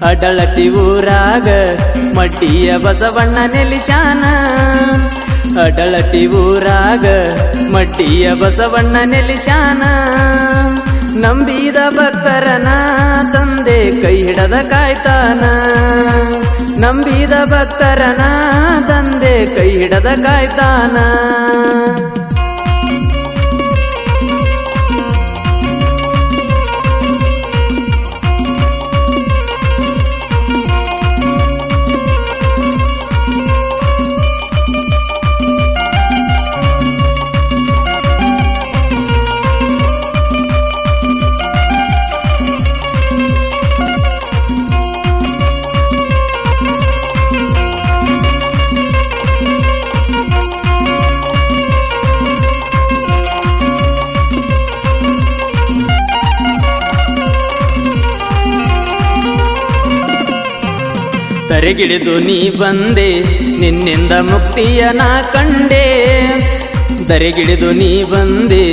ಅಡಳಟ್ಟಿ ಊರಾಗ ಮಡ್ಡಿಯ ಬಸವಣ್ಣ ನೆಲಿಶಾನ ಅಡಳಟ್ಟಿ ಊರಾಗ ಮಡ್ಡಿಯ ಬಸವಣ್ಣ ನೆಲಿಶಾನ ನಂಬಿದ ಭಕ್ತರನ ತಂದೆ ಕೈ ಹಿಡದ ಕಾಯ್ತಾನ ನಂಬಿದ ಭಕ್ತರನ ತಂದೆ ಕೈ ಹಿಡದ ಕಾಯ್ತಾನ ದರೆಗಿಳಿದು ನೀ ಬಂದೆ ನಿನ್ನಿಂದ ಮುಕ್ತಿಯ ನಾ ಕಂಡೆ ದರೆಗಿಳಿದು ನೀ ಬಂದೆ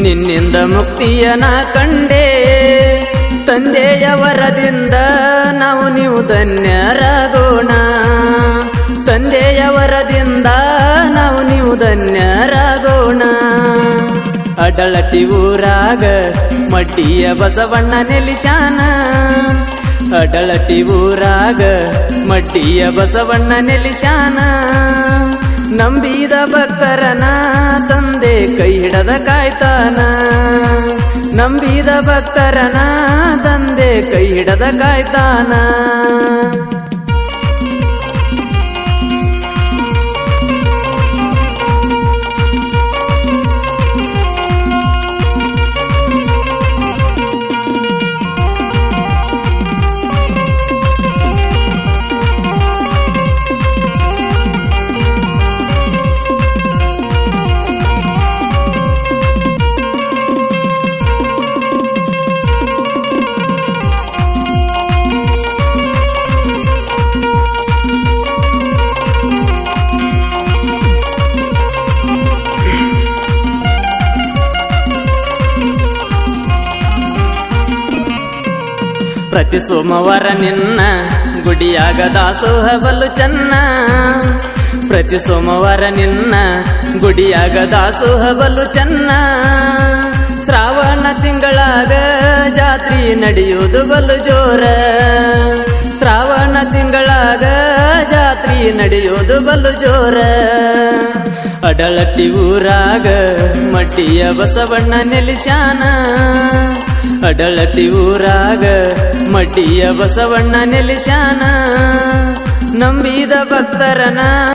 ನಿನ್ನಿಂದ ಮುಕ್ತಿಯ ನಾ ಕಂಡೆ ತಂದೆಯ ವರದಿಂದ ನಾವು ನೀವು ಧನ್ಯರಾಗೋಣ ತಂದೆಯ ವರದಿಂದ ನಾವು ನೀವು ಧನ್ಯರಾಗೋಣ ಅಡಳಟ್ಟಿ ಊರಾಗ ಮಡ್ಡಿಯ ಬಸವಣ್ಣ ನೆಲಿಶಾನ ಅಡಳಟ್ಟಿ ಊರಾಗ ಮಡ್ಡಿಯ ಬಸವಣ್ಣ ನೆಲಿಶಾನ ನಂಬಿದ ಭಕ್ತರನ ತಂದೆ ಕೈ ಹಿಡದ ಕಾಯ್ತಾನ ನಂಬಿದ ಭಕ್ತರನ ತಂದೆ ಕೈ ಹಿಡದ ಕಾಯ್ತಾನ ಪ್ರತಿ ಸೋಮವಾರ ನಿನ್ನ ಗುಡಿಯಾಗ ದಾಸೋಹ ಬಲು ಚೆನ್ನ ಪ್ರತಿ ಸೋಮವಾರ ನಿನ್ನ ಗುಡಿಯಾಗ ದಾಸೋಹ ಬಲು ಚೆನ್ನ ಶ್ರಾವಣ ತಿಂಗಳಾಗ ಜಾತ್ರೆ ನಡೆಯುವುದು ಬಲು ಜೋರ ಶ್ರಾವಣ ತಿಂಗಳಾಗ ಜಾತ್ರೆ ನಡೆಯುವುದು ಬಲು ಜೋರ ಅಡಳಟ್ಟಿ ಊರಾಗ ಮಡ್ಡಿಯ ಬಸವಣ್ಣ ನೆಲಿಶಾನ ಅಡಳಟ್ಟಿ ಊರಾಗ ಮಡ್ಡಿಯ ಬಸವಣ್ಣ ನೆಲಿಶಾನ ನಂಬಿದ ಭಕ್ತರನ